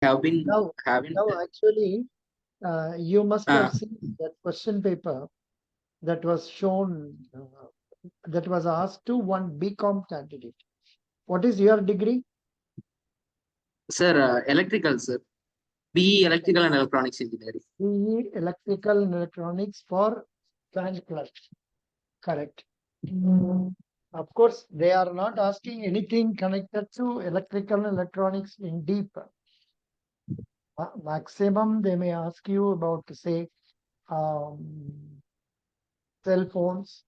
have been Now, having. now actually, you must have Uh, seen that question paper that was shown, that was asked to one BCom candidate. What is your degree? Sir, electrical, sir. BE Electrical and Electronics Engineering. BE Electrical and Electronics for bank clerk. Correct. Of course, they are not asking anything connected to electrical and electronics in deep. Maximum, they may ask you about, say, um, cell phones,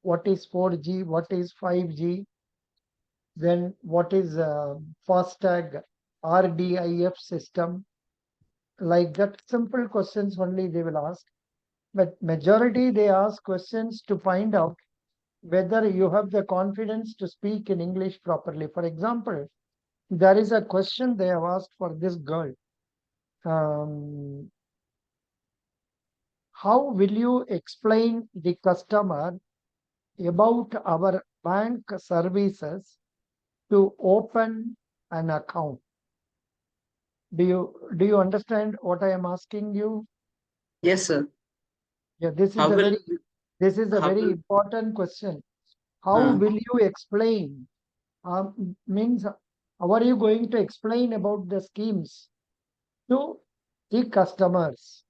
what is 4G, what is 5G, then what is FASTag, RDIF system, like that. Simple questions only they will ask. But majority they ask questions to find out whether you have the confidence to speak in English properly. For example, there is a question they have asked for this girl. How will you explain the customer about our bank services to open an account? Do you understand what I am asking you? Yes, sir. Yeah, this is How a will very this is a how very will important question. How uh, will you explain? Means how are you going to explain about the schemes to the customers?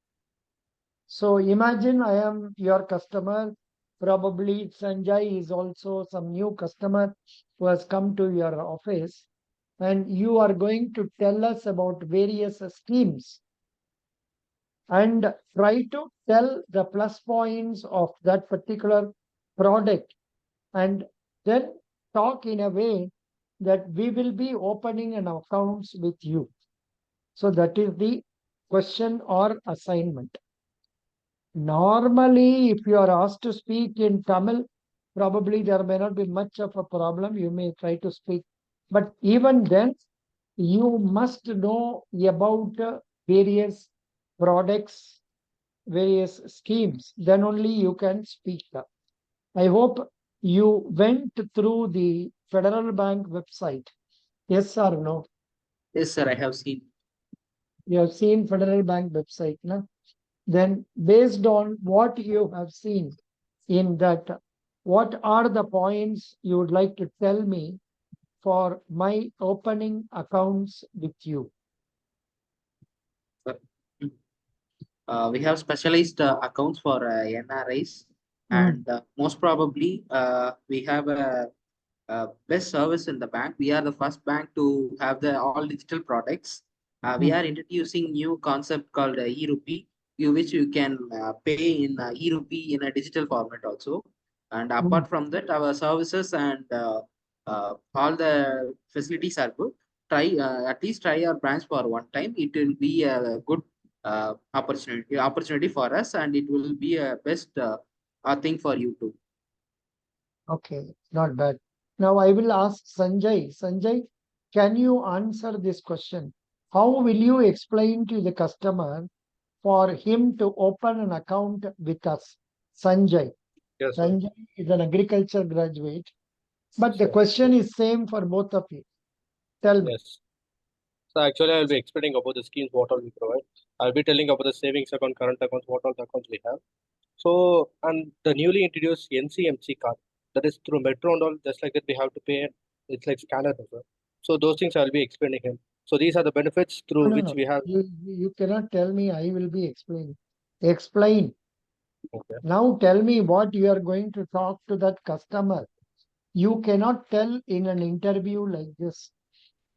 So imagine I am your customer. Probably Sanjay is also some new customer who has come to your office, and you are going to tell us about various schemes and try to tell the plus points of that particular product, and then talk in a way that we will be opening an accounts with you. So that is the question or assignment. Normally, if you are asked to speak in Tamil, probably there may not be much of a problem. You may try to speak. But even then, you must know about various products, various schemes. Then only you can speak up. I hope you went through the Federal Bank website. Yes or no? yes, sir, I have seen. You have seen Federal Bank website, no? Then based on what you have seen in that, what are the points you would like to tell me for my opening accounts with you? Sir. We have specialized accounts for NRIs, Mm, and most probably we have a best service in the bank. We are the first bank to have the all digital products. We mm, are introducing new concept called e-rupee, which you can pay in e-rupee in a digital format also. And mm. apart from that, our services and all the facilities are good. Try at least try our branch for one time. It will be a good opportunity for us, and it will be a best thing for you too. Okay, not bad. Now I will ask Sanjay. Sanjay, can you answer this question? How will you explain to the customer for him to open an account with us? Sanjay. Yes, sir. Sanjay is an agriculture graduate, but the Sure. question is same for both of you. Tell me. Yes. So actually, I'll be explaining about the schemes, what all we provide. I'll be telling about the savings account, current accounts, what all the accounts we have. So, and the newly introduced NCMC card, that is through Metro and all, just like that we have to pay. It's like scanner as well. So those things I'll be explaining him. So these are the benefits No, through no, which no. we have. You cannot tell me I will be explaining. Explain. Okay. Now tell me what you are going to talk to that customer. You cannot tell in an interview like this.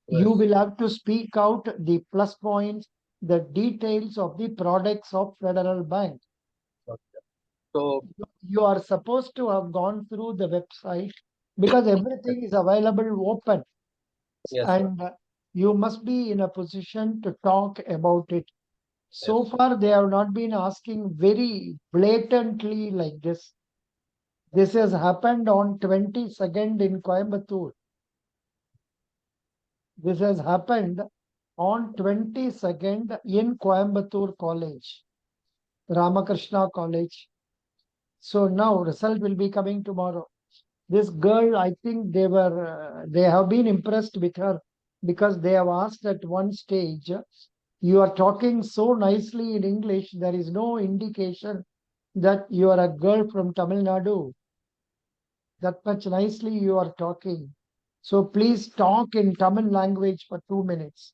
You Yes. will have to speak out the plus points, the details of the products of Federal Bank. Okay. So You are supposed to have gone through the website because everything is available open, yes, sir. and you must be in a position to talk about it. So Yes. far, they have not been asking very blatantly like this. This has happened on 22nd in Coimbatore. This has happened on 22nd in Coimbatore College, Ramakrishna College. So now result will be coming tomorrow. This girl, I think they have been impressed with her because they have asked at one stage, you are talking so nicely in English, there is no indication that you are a girl from Tamil Nadu. That much nicely you are talking. So please talk in Tamil language for 2 minutes.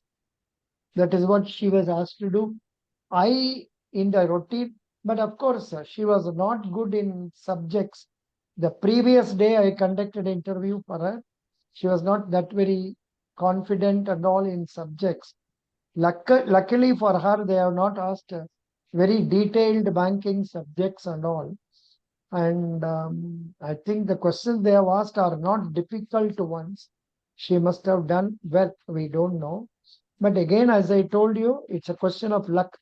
That is what she was asked to do. I, in the routine, but of course, she was not good in subjects. The previous day I conducted an interview for her. She was not that very confident and all in subjects. Luckily for her, they have not asked very detailed banking subjects and all. And I think the questions they have asked are not difficult ones. She must have done well. We don't know. But again, as I told you, it's a question of luck.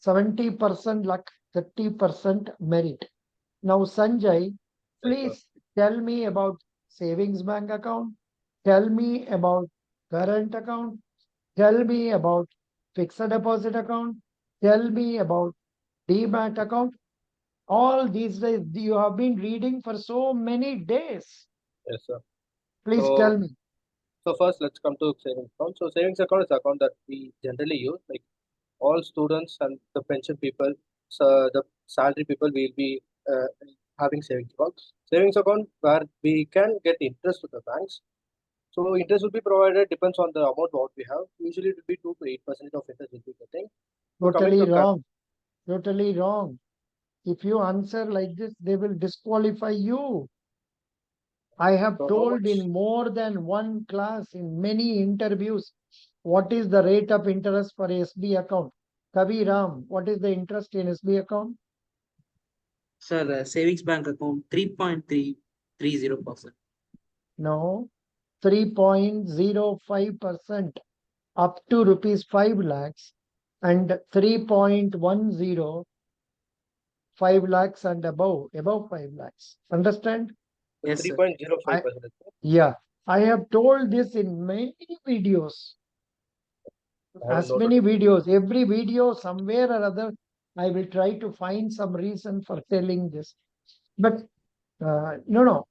70% luck, 30% merit. Now, Sanjay, please tell me about savings bank account. Tell me about current account. Tell me about fixed deposit account. Tell me about demat account. All these days you have been reading for so many days. Yes, sir. Please So, tell me. so first, let's come to savings account. So, savings account is account that we generally use. Like all students and the pension people, so the salary people will be having savings account. Savings account where we can get interest to the banks. So interest will be provided depends on the amount what we have. Usually it will be 2 to 8% of interest will be getting. So coming Totally to wrong. Totally wrong. If you answer like this, they will disqualify you. I have so how told much? in more than one class, in many interviews, what is the rate of interest for SB account. Kavi Ram, what is the interest in SB account? Sir, savings bank account 3.330%. No, 3.05% up to rupees 5 lakhs and 3.10 5 lakhs and above 5 lakhs. Understand? Yes, sir. 3.05%. Yeah, I have told this in many videos. I haven't As noted many it. videos, every video, somewhere or other, I will try to find some reason for telling this. But no.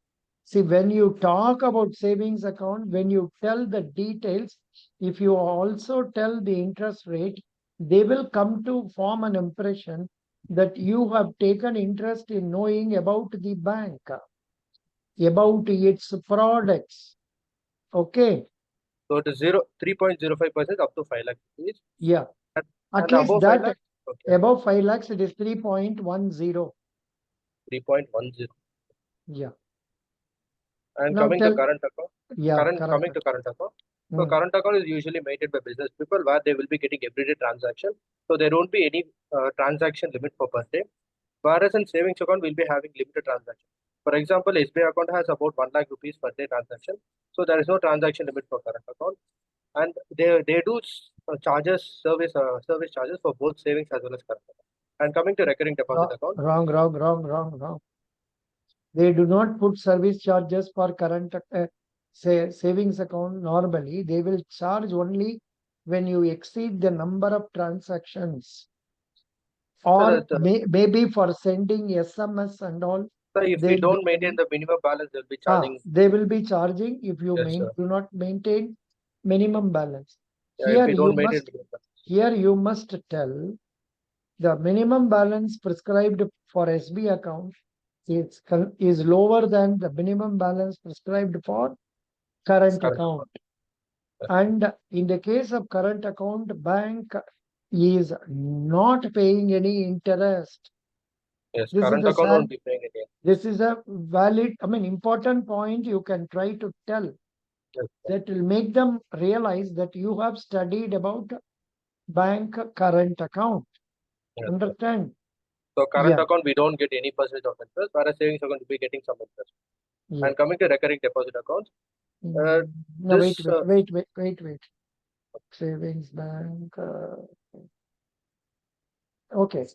See, when you talk about savings account, when you tell the details, if you also tell the interest rate, they will come to form an impression that you have taken interest in knowing about the bank, about its products. Okay. So it is 3.05% up to 5 lakh rupees. Yeah. And, At and least above 5 that lakh, okay, above 5 lakhs, it is 3.10. 3.10. Yeah. And Now coming to tell, current account, yeah, correct. coming to current account. So Hmm. current account is usually maintained by business people where they will be getting everyday transaction. So there won't be any transaction limit per day. Whereas in savings account, we'll be having limited transaction. For example, SBI account has about 1 lakh rupees per day transaction. So there is no transaction limit for current account. And they do service charges for both savings as well as current account. And coming to recurring deposit account, Wrong. They do not put service charges for current savings account normally. They will charge only when you exceed the number of transactions. so Or that maybe for sending SMS and all, so if we they'll be don't maintain the minimum balance, they'll be charging. they will be charging if you Yes, sir. do not maintain minimum balance. Yeah, if we don't maintain minimum balance. Here you must tell the minimum balance prescribed for SB account is lower than the minimum balance prescribed for current Current account. Yes. And in the case of current account, bank is not paying any interest. Yes, This is current the account sad, won't be paying again. this is a valid, important point you can try to tell. Yes, That will make them realize that you have studied about bank current account. yes, sir. Understand? So current Yeah. account, we don't get any percentage of interest, whereas savings account will be getting some interest. Yeah. And coming to recurring deposit accounts, No, this wait. Savings bank. Okay.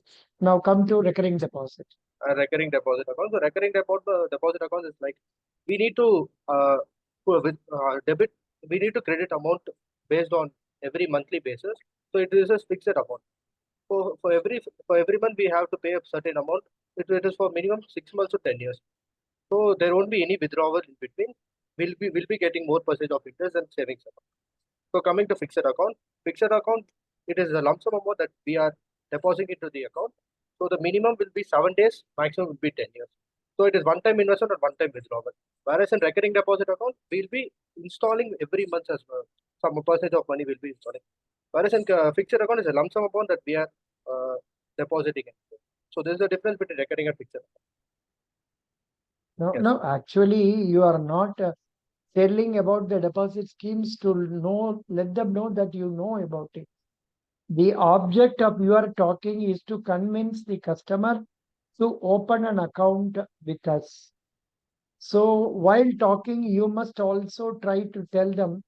Now come to recurring deposit. recurring deposit account. So recurring deposit account is like we need to debit, we need to credit amount based on every monthly basis. So it is a fixed amount. For every month we have to pay a certain amount. It is for minimum 6 months to 10 years. So there won't be any withdrawal in between. We'll be getting more percentage of interest than savings account. So coming to fixed account, it is a lump sum amount that we are depositing into the account. So the minimum will be 7 days, maximum will be 10 years. So it is one-time investment or one-time withdrawal. Whereas in recurring deposit account, we'll be installing every month as well. Some percentage of money will be installing. Whereas in fixed account is a lump sum amount that we are depositing. So this is the difference between recurring and fixed account. No, Yes. no, actually, you are not telling about the deposit schemes to know, let them know that you know about it. The object of your talking is to convince the customer to open an account with us. So while talking, you must also try to tell them,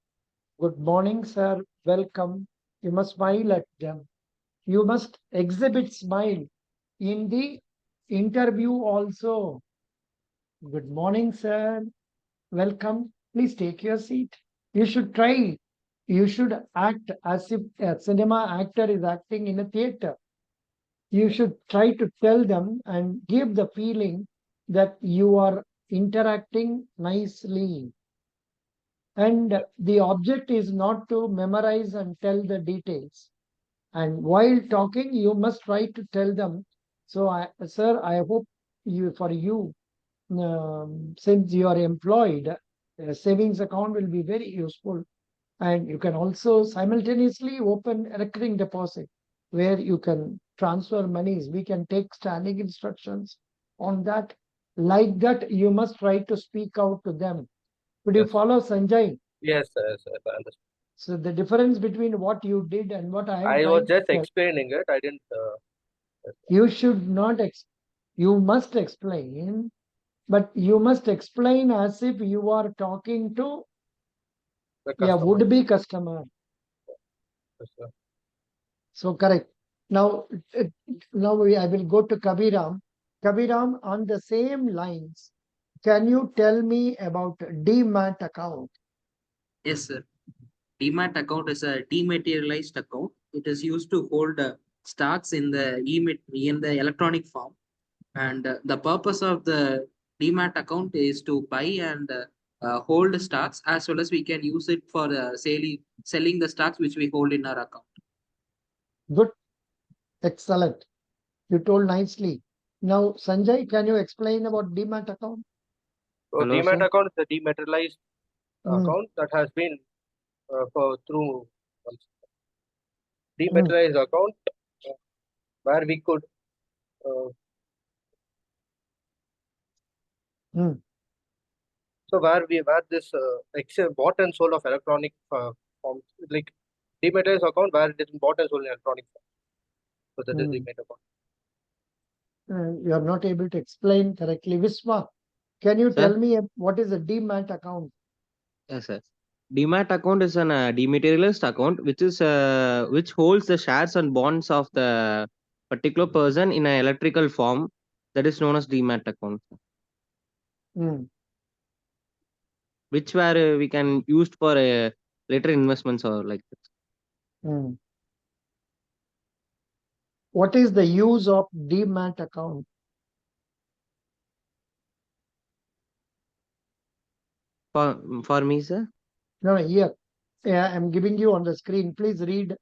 good morning, sir, welcome. You must smile at them. You must exhibit smile in the interview also. Good morning, sir. Welcome. Please take your seat. You should try. You should act as if a cinema actor is acting in a theater. You should try to tell them and give the feeling that you are interacting nicely. And the object is not to memorize and tell the details. And while talking, you must try to tell them. So, sir, I hope for you, since you are employed, a savings account will be very useful. And you can also simultaneously open a recurring deposit where you can transfer monies. We can take standing instructions on that. Like that, you must try to speak out to them. Could you Yes. follow, Sanjay? Yes, yes, yes, I understand. So the difference between what you did and what I am I trying was to just tell, explaining it. I didn't. you should not, you must explain, but you must explain as if you are talking to The a customer. would-be customer. Yes, sir. So correct. Now, I will go to Kabiram. Kabiram, on the same lines, can you tell me about demat account? Yes, sir. Demat account is a dematerialized account. It is used to hold stocks in the electronic form. And the purpose of the demat account is to buy and hold stocks, as well as we can use it for selling the stocks which we hold in our account. Good, excellent. You told nicely. Now, Sanjay, can you explain about demat account? So Hello, demat sir. account is a dematerialized account that has been through dematerialized account where we could so where this bought and sold of electronic forms, like dematerialized account where it is bought and sold in electronic form. So that is demat account. You are not able to explain correctly. Viswa, can you Sir? tell me what is a demat account? Yes, sir. Demat account is an dematerialized account which holds the shares and bonds of the particular person in an electrical form, that is known as demat account, which were we can used for later investments or like that. What is the use of demat account? For me, sir. No, here. Yeah, I'm giving you on the screen. Please read.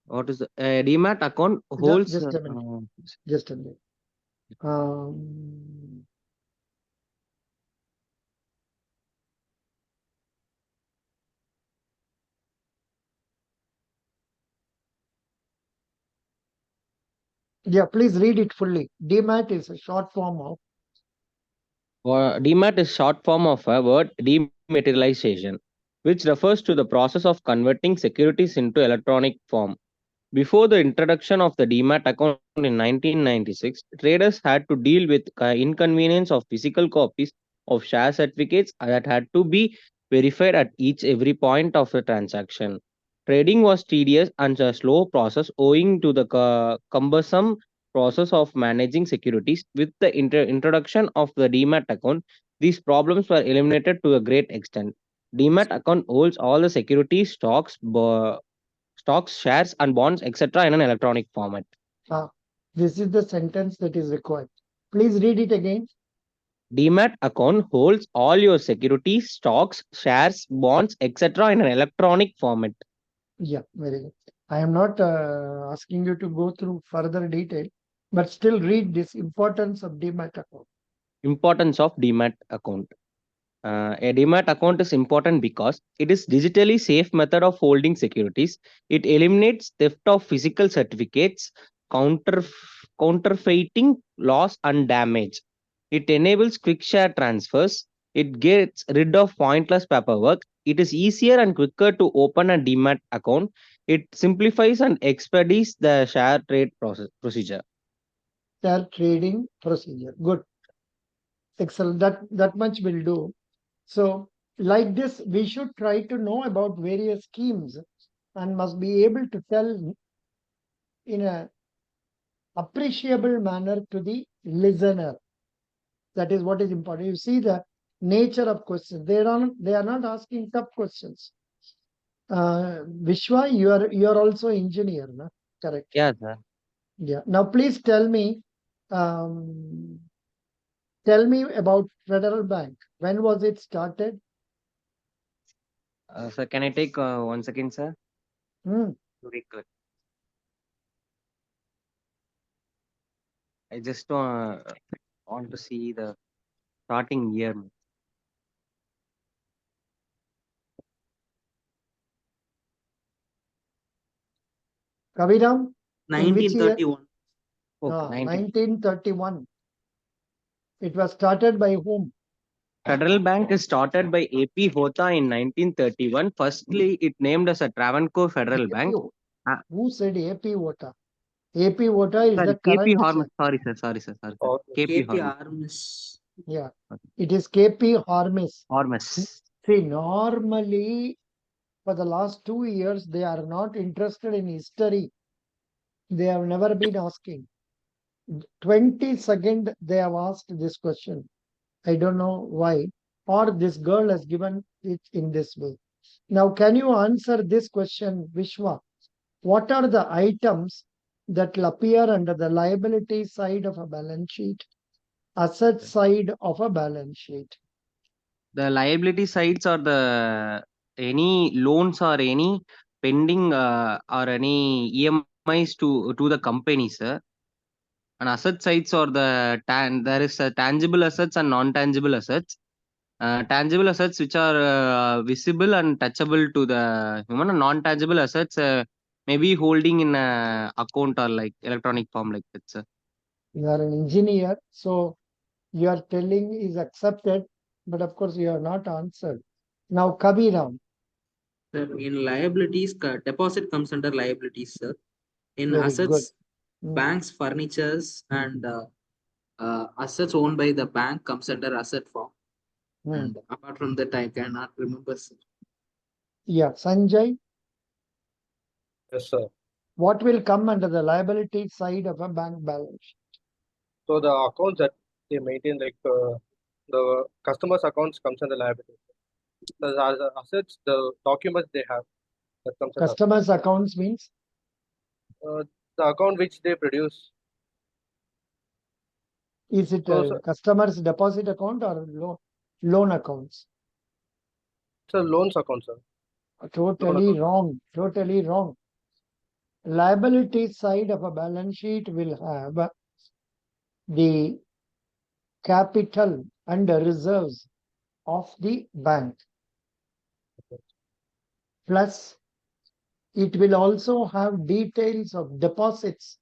What is the demat account holds? Just a minute. Just a minute. Yeah, please read it fully. Demat is a short form of. Demat is short form of a word dematerialization, which refers to the process of converting securities into electronic form. Before the introduction of the demat account in 1996, traders had to deal with inconvenience of physical copies of share certificates that had to be verified at every point of the transaction. Trading was tedious and a slow process owing to the cumbersome process of managing securities. With the introduction of the demat account, these problems were eliminated to a great extent. Demat account holds all the securities, stocks, shares, and bonds, etc., in an electronic format. This is the sentence that is required. Please read it again. Demat account holds all your securities, stocks, shares, bonds, etc. in an electronic format. Yeah, very good. I am not asking you to go through further detail, but still read this importance of Demat account. Importance of Demat account. A Demat account is important because it is digitally safe method of holding securities. It eliminates theft of physical certificates, counterfeiting, loss, and damage. It enables quick share transfers. It gets rid of pointless paperwork. It is easier and quicker to open a Demat account. It simplifies and expedites the share trade procedure. Share trading procedure. Good. Excellent. That much will do. So, like this, we should try to know about various schemes and must be able to tell in a appreciable manner to the listener. That is what is important. You see the nature of questions. They are not asking tough questions. Vishwa, you are also engineer, no? Correct. Yeah, sir. Yeah. Now, please tell me about Federal Bank. When was it started? Sir, can I take 1 second, sir? Hmm. To recollect. I just want to see the starting year. Kaviram, in which year? 1931. Okay, 1931. It was started by whom? Federal Bank is started by AP Hota in 1931. Firstly, it named as a Travancore Federal Bank. Who said AP Vota? AP Vota is Sorry, the KP current Hormus. chair. Sorry, sir. Oh, KP KP Hormus. Arms. Yeah. It is KP Hormis. Hormus. See, normally for the last 2 years, they are not interested in history. They have never been asking. 22nd, they have asked this question. I don't know why. Or this girl has given it in this way. Now, can you answer this question, Vishwa? What are the items that will appear under the liability side of a balance sheet, asset side of a balance sheet? The liability sides are the any loans or any pending or any EMIs to the company, sir. And asset sides are there is tangible assets and non-tangible assets. Tangible assets which are visible and touchable to the human, and non-tangible assets maybe holding in a account or like electronic form like that, sir. You are an engineer, so your telling is accepted, but of course you are not answered. Now, Kabiram, Sir, in liabilities, deposit comes under liabilities, sir. In very good. assets, banks, furnitures, and assets owned by the bank comes under asset form. And apart from that, I cannot remember, sir. Yeah, Sanjay, yes, sir. what will come under the liability side of a bank balance sheet? So the accounts that they maintain, like the customers' accounts, comes under liability. The assets, the documents they have, that comes under Customers' accounts means the account which they produce. is it So, a customer's deposit account or loan accounts? it's a loans account, sir. Totally wrong. Totally wrong. Liability side of a balance sheet will have the capital and the reserves of the bank. Plus, it will also have details of deposits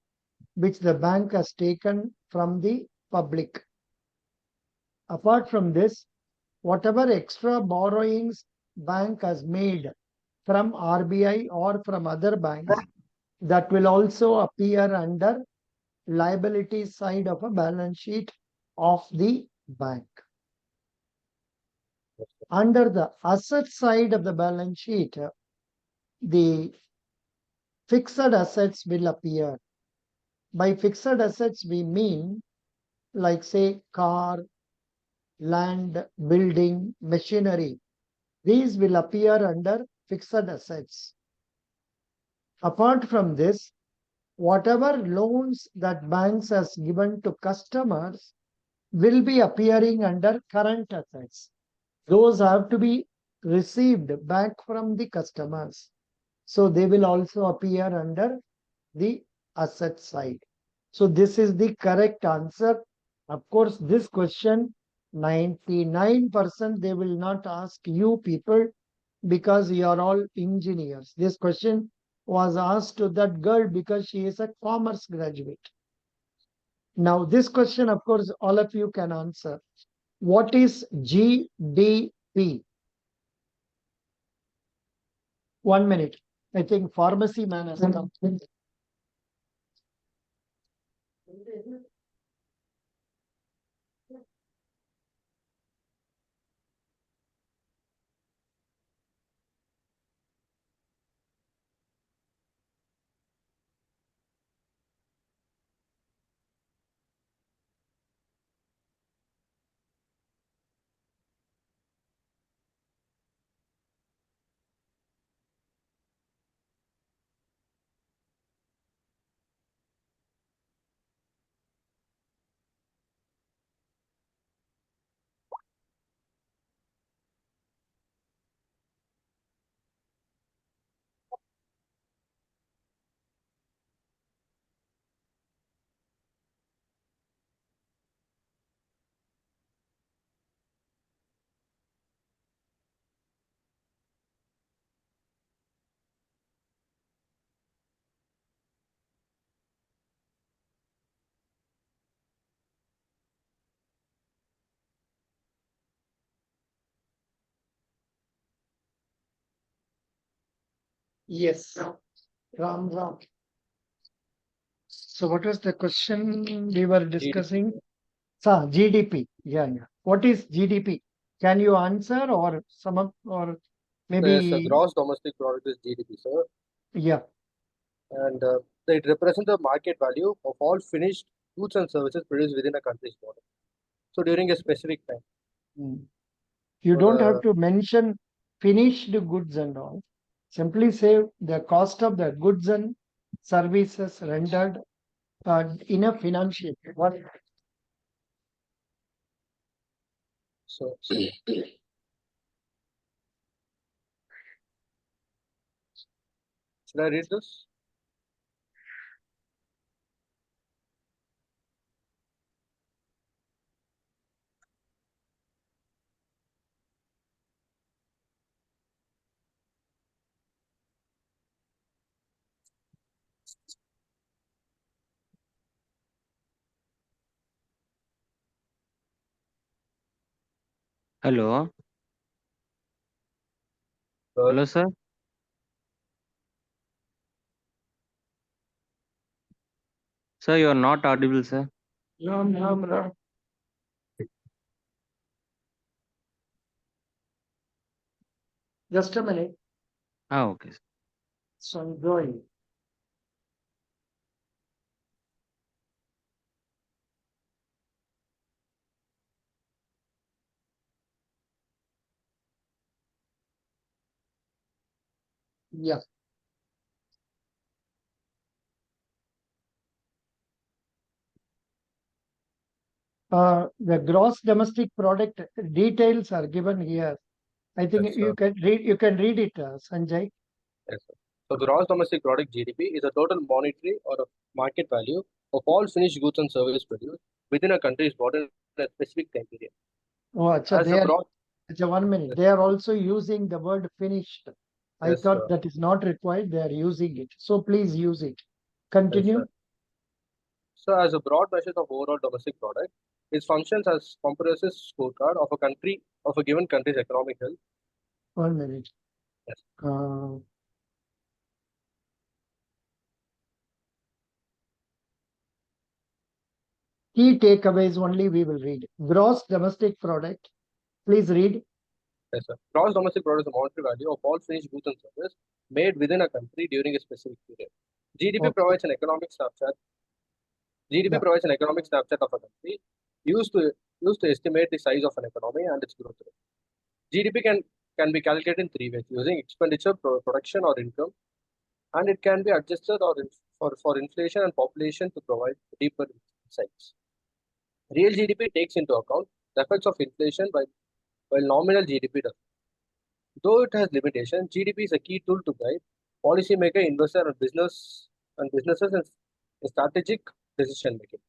which the bank has taken from the public. Apart from this, whatever extra borrowings bank has made from RBI or from other banks, that will also appear under liability side of a balance sheet of the bank. Under the asset side of the balance sheet, the fixed assets will appear. By fixed assets, we mean like say car, land, building, machinery. These will appear under fixed assets. Apart from this, whatever loans that banks has given to customers, will be appearing under current assets. Those have to be received back from the customers. So they will also appear under the asset side. So this is the correct answer. Of course, this question 99% they will not ask you people because you are all engineers. This question was asked to that girl because she is a commerce graduate. Now, this question, of course, all of you can answer. What is GDP? 1 minute. I think pharmacy man has come. Yes, Ram Ram. So what was the question we were discussing? GDP. Yeah. What is GDP? Can you answer or or maybe? Yes, the gross domestic product is GDP, sir. Yeah. And it represents the market value of all finished goods and services produced within a country's border. So during a specific time. You So don't have to mention finished goods and all. Simply say the cost of the goods and services rendered in a financial year. What? So should I read this? Hello. Sir, Hello, sir. Sir, you are not audible, sir. Ram, Ram, Ram. Just a minute. Okay. Sir. So I'm going. Yeah. The gross domestic product details are given here. I think yes, you can read. You can read it, Sanjay. yes, sir. So gross domestic product GDP is a total monetary or a market value of all finished goods and services produced within a country's border in a specific time period. Oh, acha, As they a are. broad, Acha, 1 minute. yes, They are also using the word finished. I yes, thought that is not required. They are using it. So please use it. Continue. sir. So as a broad measure of overall domestic product, it functions as comprehensive scorecard of a country of a given country's economic health. 1 minute. Yes. Key takeaways only we will read. Gross domestic product. Please read. Yes, sir. Gross domestic product is the monetary value of all finished goods and services made within a country during a specific period. GDP Okay. provides an economic snapshot. GDP Yeah. provides an economic snapshot of a country used to estimate the size of an economy and its growth rate. GDP can be calculated in three ways: using expenditure, production, or income, and it can be adjusted for inflation and population to provide deeper insights. Real GDP takes into account the effects of inflation while nominal GDP does. Though it has limitations, GDP is a key tool to guide policymaker, investor, and businesses in strategic decision making.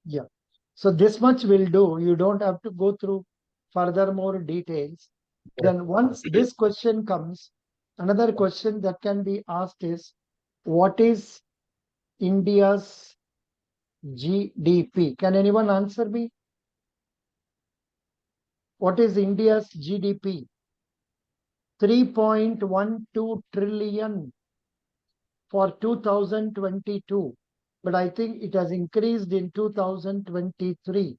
Yeah. So this much will do. You don't have to go through further more details. Then once this question comes, another question that can be asked is, what is India's GDP? Can anyone answer me? What is India's GDP? 3.12 trillion for 2022. But I think it has increased in 2023.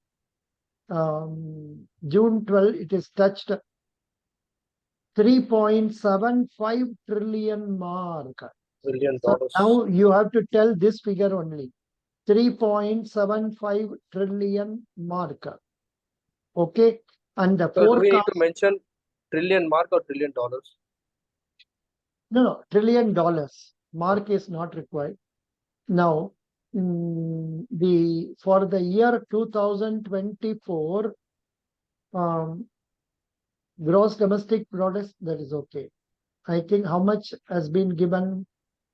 June 12, it is touched 3.75 trillion mark. $1 So billion. now you have to tell this figure only. 3.75 trillion mark. Okay. And the So do we need forecast. to mention trillion mark or $1 trillion? No, trillion dollars. Mark is not required. Now, for the year 2024, gross domestic product, that is okay. I think how much has been given?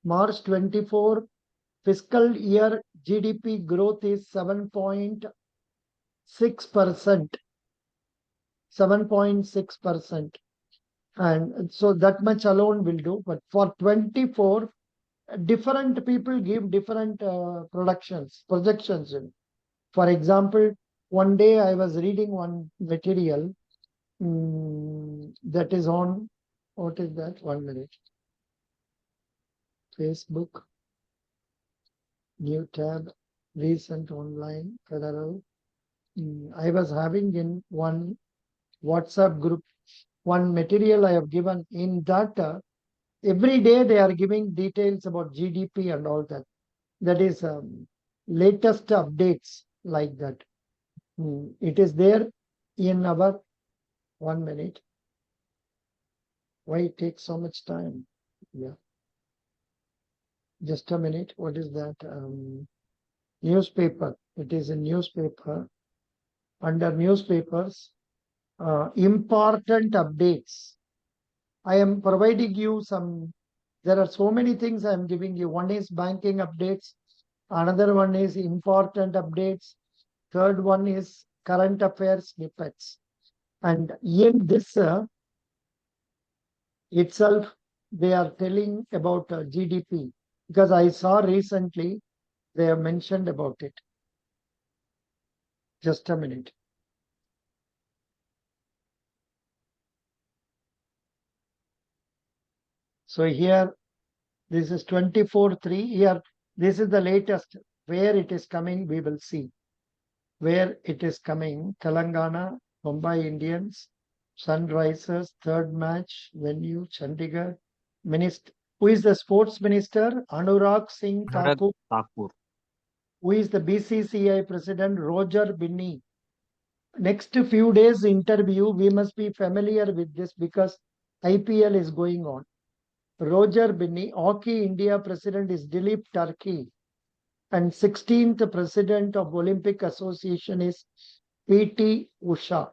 March 24 fiscal year GDP growth is 7.6%. 7.6%. And so that much alone will do. But for 24, different people give different projections. For example, one day I was reading one material that is on, what is that? 1 minute. Facebook, new tab, recent online, federal. I was having in one WhatsApp group, one material I have given in that. Every day they are giving details about GDP and all that. That is latest updates like that. It is there in our 1 minute. Why it takes so much time? Yeah. Just a minute. What is that? Newspaper. It is a newspaper. Under newspapers, important updates. I am providing you some. There are so many things I am giving you. One is banking updates. Another one is important updates. Third one is current affairs snippets. And in this itself, they are telling about GDP, because I saw recently they have mentioned about it. Just a minute. So here, this is 24/3. Here, this is the latest. Where it is coming, we will see. Where it is coming, Telangana, Mumbai Indians, Sunrisers, third match, venue, Chandigarh. Minister, who is the sports minister? Anurag Singh Thakur. Who is the BCCI president? Roger Binney. Next few days interview, we must be familiar with this because IPL is going on. Roger Binney, Hockey India president is Dilip Turkey. And 16th president of Olympic Association is P.T. Usha.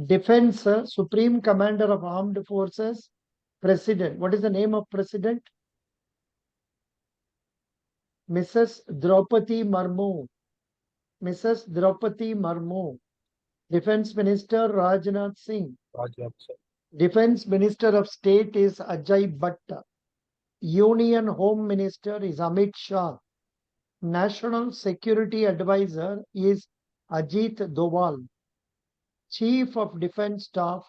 Defense, Supreme Commander of Armed Forces, President. What is the name of President? Mrs. Draupadi Murmu. Mrs. Draupadi Murmu. Defense Minister Rajnath Singh. Defense Minister of State is Ajay Bhatta. Union Home Minister is Amit Shah. National Security Advisor is Ajit Doval. Chief of Defense Staff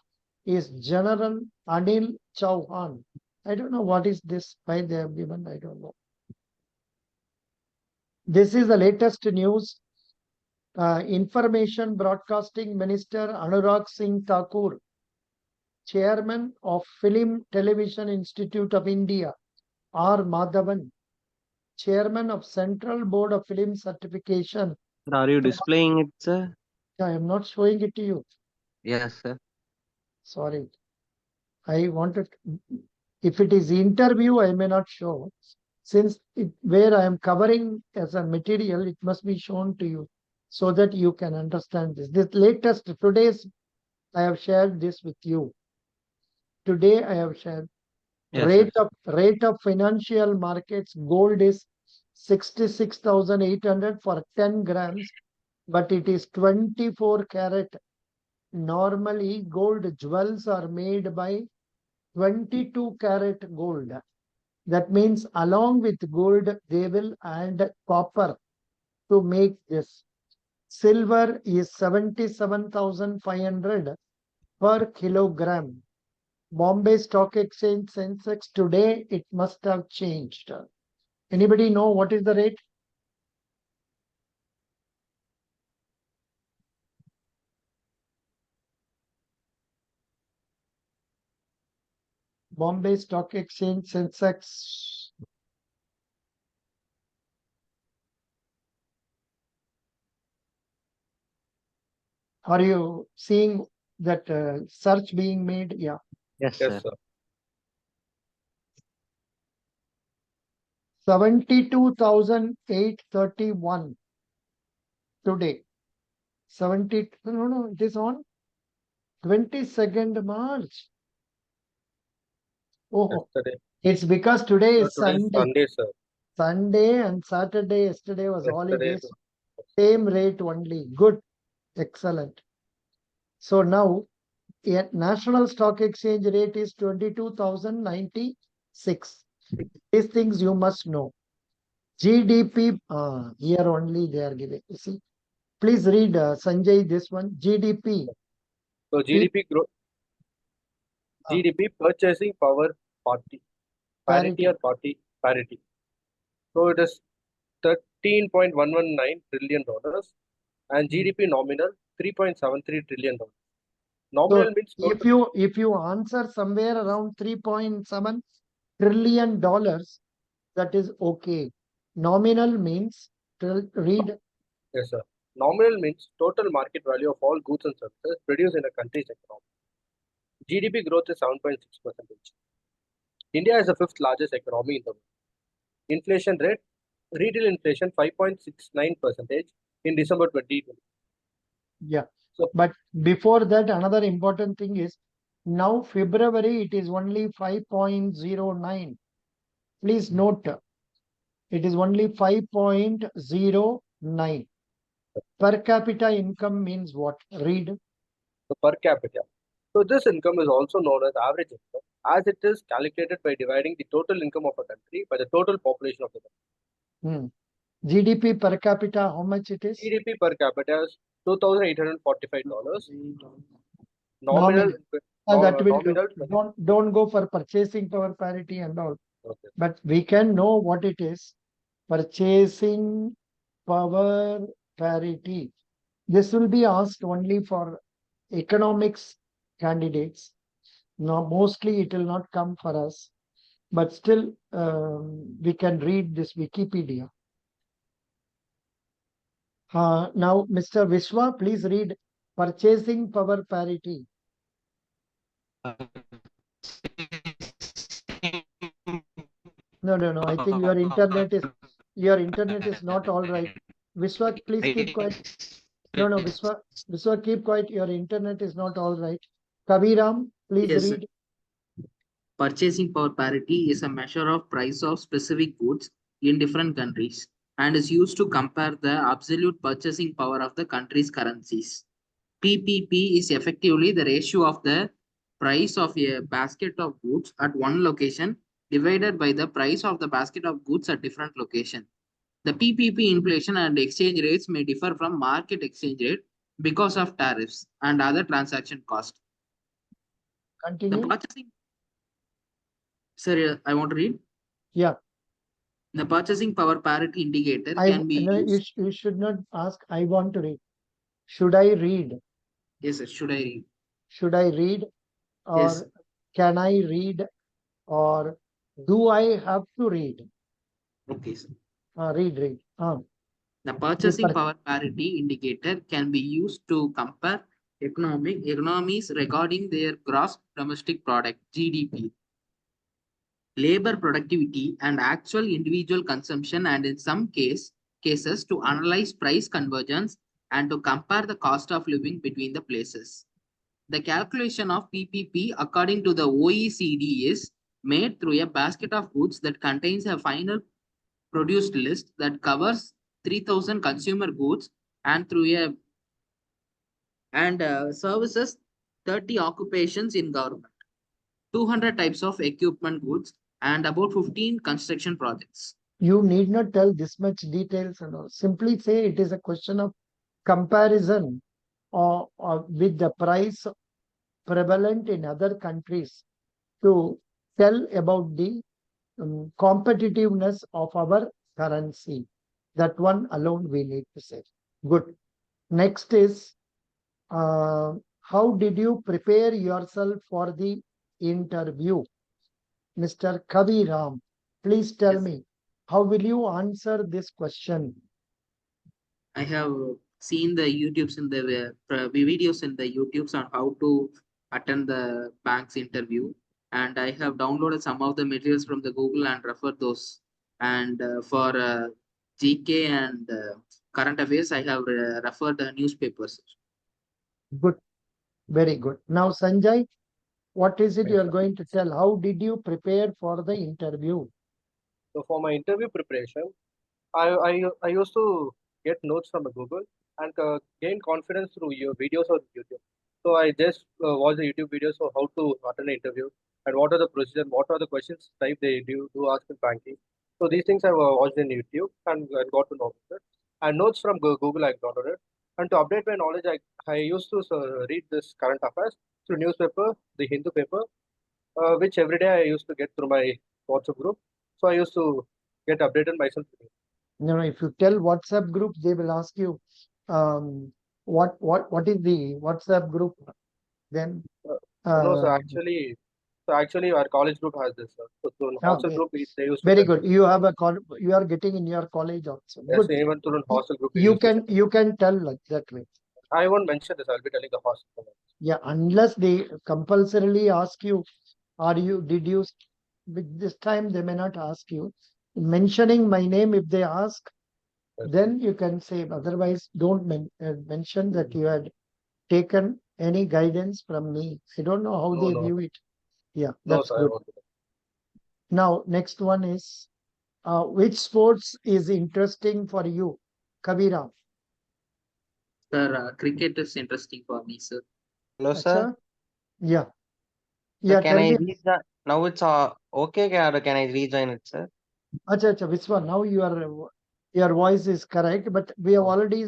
is General Anil Chauhan. I don't know what is this, why they have given, I don't know. This is the latest news. Information Broadcasting Minister Anurag Singh Thakur, Chairman of Film Television Institute of India, R. Madhavan, Chairman of Central Board of Film Certification. Are you displaying it, sir? I am not showing it to you. Yes, sir. Sorry. I wanted, if it is interview, I may not show. Since where I am covering as a material, it must be shown to you so that you can understand this. This latest, today's, I have shared this with you. Today I have shared Yes, rate of financial markets. Gold is 66,800 for 10 grams, but it is 24 karat. Normally, gold jewels are made by 22 karat gold. That means along with gold, they will add copper to make this. Silver is 77,500 per kilogram. Bombay Stock Exchange Sensex today, it must have changed. Anybody know what is the rate? Bombay Stock Exchange Sensex. Are you seeing that search being made? Yeah. yes, Yes, sir. sir. 72,831 today. 70, no, it is on 22nd March. Oh, Yesterday. it's because today is today is Sunday. Sunday, sir. Sunday and Saturday, yesterday was Yesterday. holidays. Same rate only. Good. Excellent. So now, National Stock Exchange rate is 22,096. These things you must know. GDP, here only they are giving. You see, please read Sanjay this one. GDP. So GDP growth, GDP purchasing power parity or parity. So it is $13.119 trillion and GDP nominal $3.73 trillion. Nominal So means total. if you answer somewhere around $3.7 trillion, that is okay. Nominal means read. Yes, sir. Nominal means total market value of all goods and services produced in a country's economy. GDP growth is 7.6%. India is the fifth largest economy in the world. Inflation rate, retail inflation 5.69% in December 2020. Yeah. So, But before that, another important thing is now February, it is only 5.09. Please note, it is only 5.09. Per capita income means what? Read. the per capita. So this income is also known as average income, as it is calculated by dividing the total income of a country by the total population of the country. GDP per capita, how much it is? GDP per capita is $2,845. Nominal. That will do. Nominal. Don't go for purchasing power parity and all. Okay. But we can know what it is. Purchasing power parity. This will be asked only for economics candidates. Now, mostly it will not come for us. But still, we can read this Wikipedia. Now, Mr. Vishwa, please read purchasing power parity. No. I think your internet is not all right. Vishwa, please keep quiet. No, Vishwa, keep quiet. Your internet is not all right. Kaviram, please Yes, read. purchasing power parity is a measure of price of specific goods in different countries and is used to compare the absolute purchasing power of the country's currencies. PPP is effectively the ratio of the price of a basket of goods at one location divided by the price of the basket of goods at different location. The PPP inflation and exchange rates may differ from market exchange rate because of tariffs and other transaction costs. The Continue. purchasing, sorry, I want to read. Yeah. The purchasing power parity indicator can be used. You should not ask, I want to read. Should I read? Yes, sir. Should I read? Should I read? Or Yes. can I read? Or do I have to read? Okay, sir. Read. The purchasing power parity indicator can be used to compare economies regarding their gross domestic product (GDP). labor productivity, and actual individual consumption, and in some cases to analyze price convergence and to compare the cost of living between the places. The calculation of PPP according to the OECD is made through a basket of goods that contains a final produced list that covers 3,000 consumer goods and through a services 30 occupations in government, 200 types of equipment goods, and about 15 construction projects. You need not tell this much details and all. Simply say it is a question of comparison or with the price prevalent in other countries to tell about the competitiveness of our currency. That one alone we need to say. Good. Next is how did you prepare yourself for the interview? Mr. Kavi Ram, please tell Yes. me, how will you answer this question? I have seen the YouTubes in the videos in the YouTubes on how to attend the bank's interview, and I have downloaded some of the materials from the Google and referred those. And for GK and current affairs, I have referred the newspapers. Good, very good. Now, Sanjay, what is it Yes, you are sir. going to tell? How did you prepare for the interview? So for my interview preparation, I used to get notes from Google and gain confidence through your videos on YouTube. So I just watch the YouTube videos of how to attend an interview and what are the procedure, what are the questions type they do ask in banking. So these things I watched in YouTube and I got to know about it. And notes from Google I got it. And to update my knowledge, I used to read this current affairs through newspaper, the Hindu paper, which every day I used to get through my WhatsApp group. So I used to get updated myself. If you tell WhatsApp group, they will ask you, what is the WhatsApp group? Then, No, so uh, actually, our college group has this. So in hostel okay, group, they used to very send good. this. You have you are getting in your college also. Yes, Good. even through in hostel group, we You used to send. you can tell like that way. I won't mention this. I'll be telling the hostel. Yeah, unless they compulsorily ask you, did you, with this time they may not ask you. Mentioning my name, if they ask, Yes. then you can say, otherwise, don't mention that you had taken any guidance from me. I don't know how No, they no, view it. Yeah, no, that's sir. I good. won't do that. Now, next one is, which sports is interesting for you, Kabira? Sir, cricket is interesting for me, sir. Hello, sir. Acha? Yeah, Sir, yeah, can tell I me. rejoin? Now it's okay, or can I rejoin it, sir? Acha, Viswa, now your voice is correct, but we have Oh, already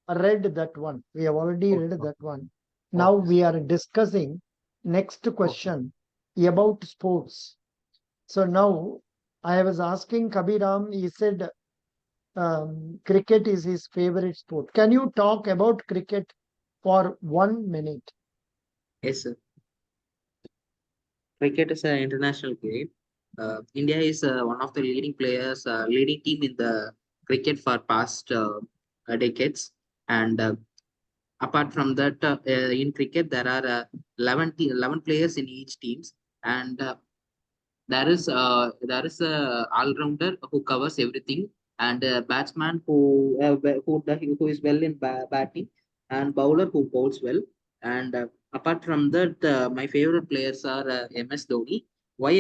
read that one. We have already okay, read that one. Now okay, we are discussing next okay. question about sports. So now I was asking Kabiram, he said cricket is his favorite sport. Can you talk about cricket for 1 minute? Yes, sir. Cricket is an international game. India is one of the leading players, leading team in the cricket for past decades. And apart from that, in cricket, there are 11 players in each teams. And there is a all-rounder who covers everything, and a batsman who is well in batting, and bowler who bowls well. And apart from that, my favorite players are MS Dhoni. Why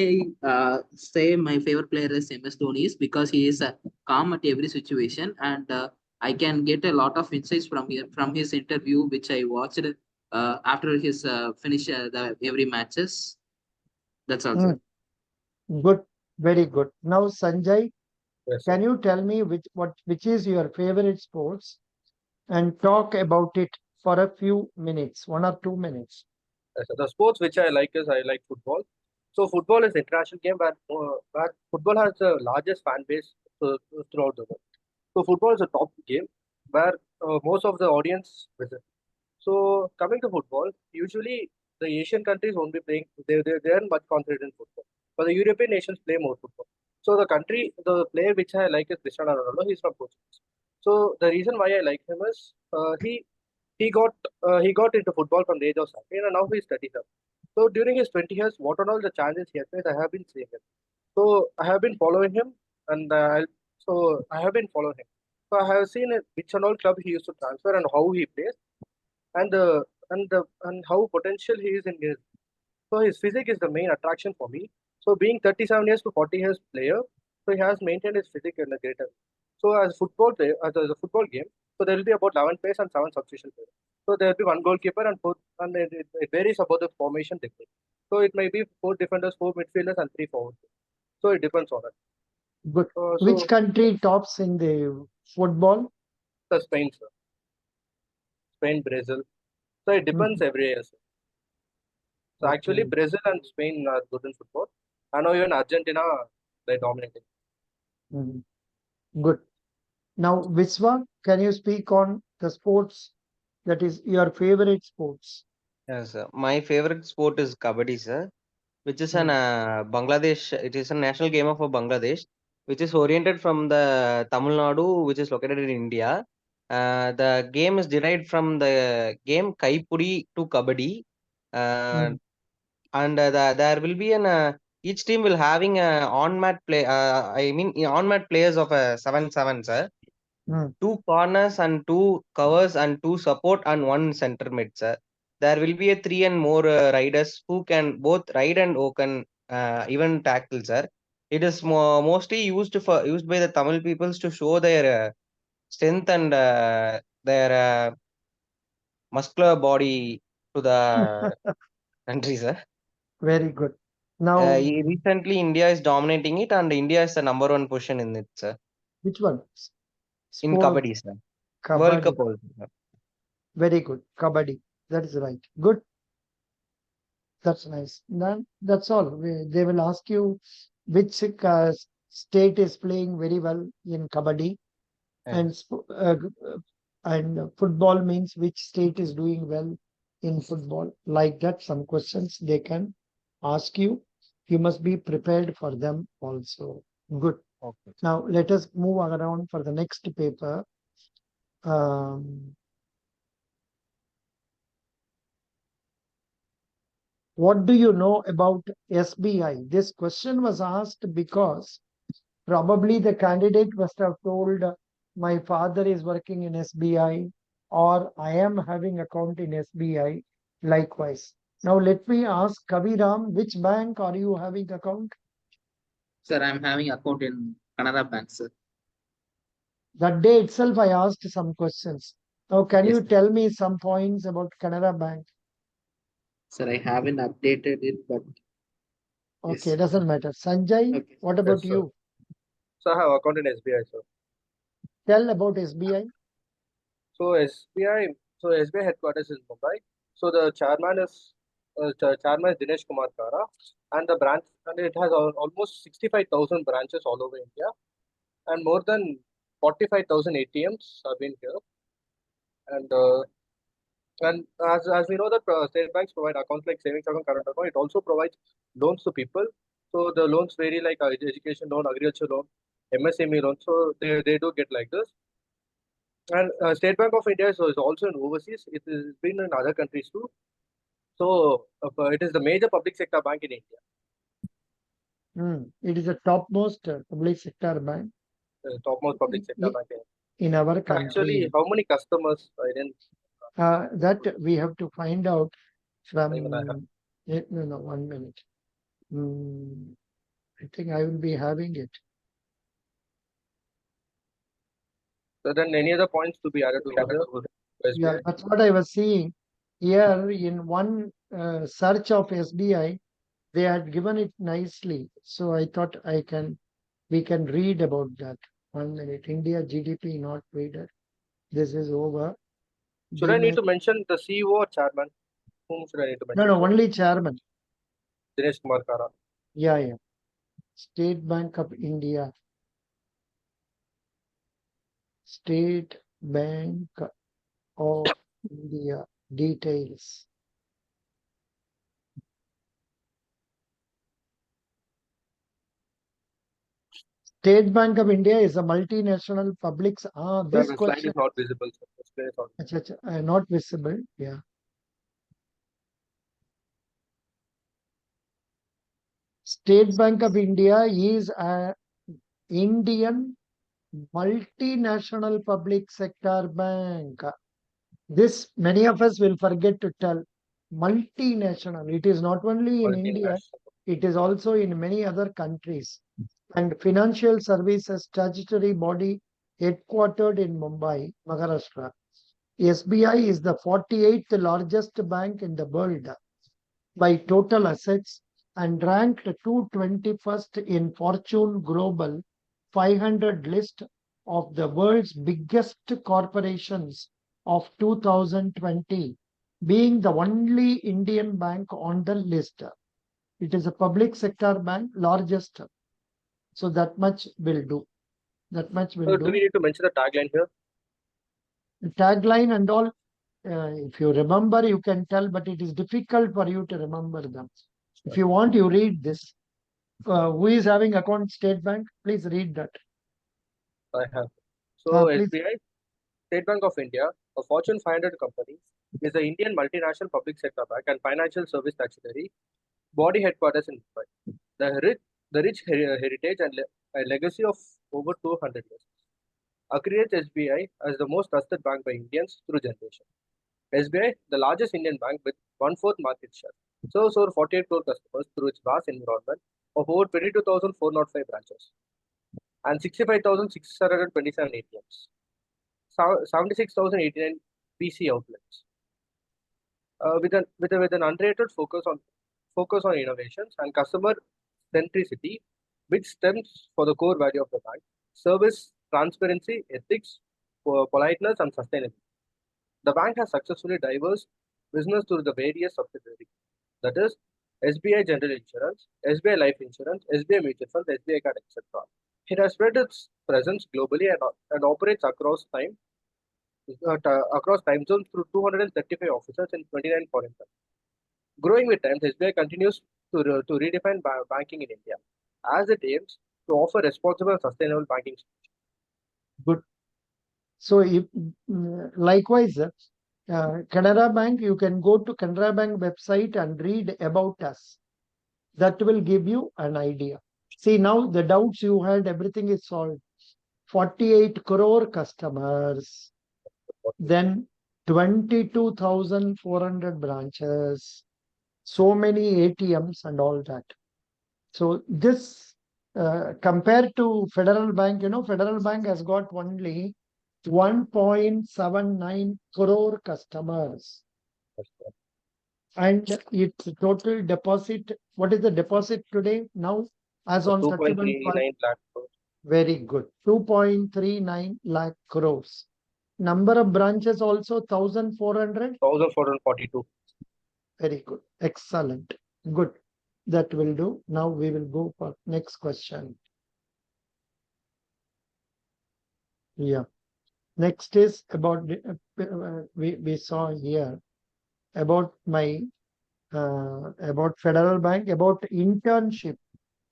I say my favorite player is MS Dhoni is because he is calm at every situation, and I can get a lot of insights from his interview, which I watched after his finish every matches. That's also. Mm, good, very good. Now, Sanjay, Yes, sir. can you tell me which is your favorite sports and talk about it for a few minutes, 1 or 2 minutes? Yes, sir. The sports which I like is I like football. So football is international game where football has the largest fan base throughout the world. So football is a top game where most of the audience visit. So coming to football, usually the Asian countries won't be playing. They are much concentrated in football, but the European nations play more football. So the player which I like is Cristiano Ronaldo. He's from Portugal. So the reason why I like him is he got into football from the age of 17 and now he's 37. So during his 20 years, what are all the challenges he has faced, I have been seeing it. So I have been following him, and so I have been following him. So I have seen which and all club he used to transfer and how he plays, and and how potential he is in his. So his physique is the main attraction for me. So being 37 years to 40 years player, so he has maintained his physique in a greater. So as football player, as a football game, so there will be about 11 players and 7 substitution players. So there will be one goalkeeper and four, and it varies about the formation they play. So it may be 4 defenders, 4 midfielders, and 3 forwards. So it depends on it. Good. Which So country tops in the football? the Spain, sir. Spain, Brazil. So it depends every year, sir. So actually, Okay. Brazil and Spain are good in football. I know even Argentina, they dominating. Mhm. Good. Now, Viswa, can you speak on the sports that is your favorite sports? Yes, sir. My favorite sport is kabaddi, sir, which is an Mm. Bangladesh. It is a national game of Bangladesh, which is oriented from the Tamil Nadu, which is located in India. The game is derived from the game Kaipuri to Kabaddi, uh, Mm. and there will be an each team will having a on mat play. I mean on mat players of a 7-7, sir. Mm. Two corners and two covers and two support and one center mid, sir. There will be a three and more riders who can both ride and who can even tackle, sir. It is mostly used by the Tamil peoples to show their strength and their muscular body to the country, sir. Very good. Now, Recently, India is dominating it, and India is the number one position in it, sir. which one? In Sport, Kabaddi, sir. World kabaddi. Cup also, sir. Very good. Kabaddi. That is right. Good. That's nice. Then that's all. They will ask you which state is playing very well in kabaddi, and football means which state is doing well in football. Like that, some questions they can ask you. You must be prepared for them also. Good. Okay. Now let us move around for the next paper. Um, what do you know about SBI? This question was asked because probably the candidate must have told, my father is working in SBI, or I am having account in SBI. Likewise. Now let me ask Kaviram, which bank are you having account? Sir, I'm having account in Canada Bank, sir. That day itself I asked some questions. Now can Yes, you sir. tell me some points about Canada Bank? Sir, I haven't updated it, but Okay, yes. doesn't matter. Sanjay, Okay. what Yes, about sir. you? So I have account in SBI, sir. Tell about SBI. So SBI, so SBI headquarters is Mumbai. So the chairman is Dinesh Kumar Kara, and the branch, and it has almost 65,000 branches all over India, and more than 45,000 ATMs have been here. And as we know that state banks provide accounts like savings account, current account. It also provides loans to people. So the loans vary like education loan, agriculture loan, MSME loan. So they do get like this. And State Bank of India is also in overseas. It has been in other countries too. So it is the major public sector bank in India. It is a topmost public sector bank Topmost public sector bank in India. in our Actually, country. how many customers? I didn't That we have to find out even I have. from. No, 1 minute. Mm, I think I will be having it. So then any other points to be added over here? Yeah, SBI? that's what I was seeing here in one search of SBI. They had given it nicely, so I thought we can read about that. 1 minute. India GDP not reader. This is over. Should I need Demat. to mention the CEO or chairman? Whom should I need to No, mention? no, only chairman. Dinesh Kumar Kara. Yeah, yeah. State Bank of India. State Bank of India details. State Bank of India is a multinational public. This The slide question is not visible. So the screen is not visible. not visible. Yeah. State Bank of India is a Indian multinational public sector bank. This many of us will forget to tell. Multinational. It is not only in India, Multinational. it is also in many other countries. And financial services statutory body headquartered in Mumbai, Maharashtra. SBI is the 48th largest bank in the world by total assets and ranked 221st in Fortune Global 500 list of the world's biggest corporations of 2020, being the only Indian bank on the list. It is a public sector bank, largest. So that much will do. That much will So do we do. need to mention the tagline here? The tagline and all, if you remember, you can tell, but it is difficult for you to remember them. If you want, you read this. Who is having account State Bank? Please read that. I have. So Please. SBI, State Bank of India, a Fortune 500 company, is the Indian multinational public sector bank and financial service subsidiary, body headquarters in Mumbai. The rich heritage and a legacy of over 200 years accredits SBI as the most trusted bank by Indians through generation. SBI, the largest Indian bank with 1/4 market share, serves over 48 crore customers through its vast environment of over 22,405 branches and 65,627 ATMs, 76,089 PC outlets. With an unrated focus on innovations and customer centricity, which stems for the core value of the bank: service, transparency, ethics, politeness, and sustainability. The bank has successfully diverse business through the various subsidiaries, that is, SBI General Insurance, SBI Life Insurance, SBI Mutual Fund, SBI Card, etc. It has spread its presence globally and operates across time zones through 235 offices in 29 foreign countries. Growing with time, SBI continues to redefine banking in India as it aims to offer responsible and sustainable banking solutions. Good. So, if likewise, Canara Bank, you can go to Canara Bank website and read about us. That will give you an idea. See, now the doubts you had, everything is solved. 48 crore customers, then 22,400 branches, so many ATMs and all that. So this compared to Federal Bank, Federal Bank has got only 1.79 crore customers. And its total deposit, what is the deposit today now? As on 2.39 lakh crores. Very good. 2.39 lakh crores. Number of branches also 1,400. 1,442. Very good. Excellent. Good. That will do. Now we will go for next question. Yeah. Next is about we saw here about my about Federal Bank, about internship.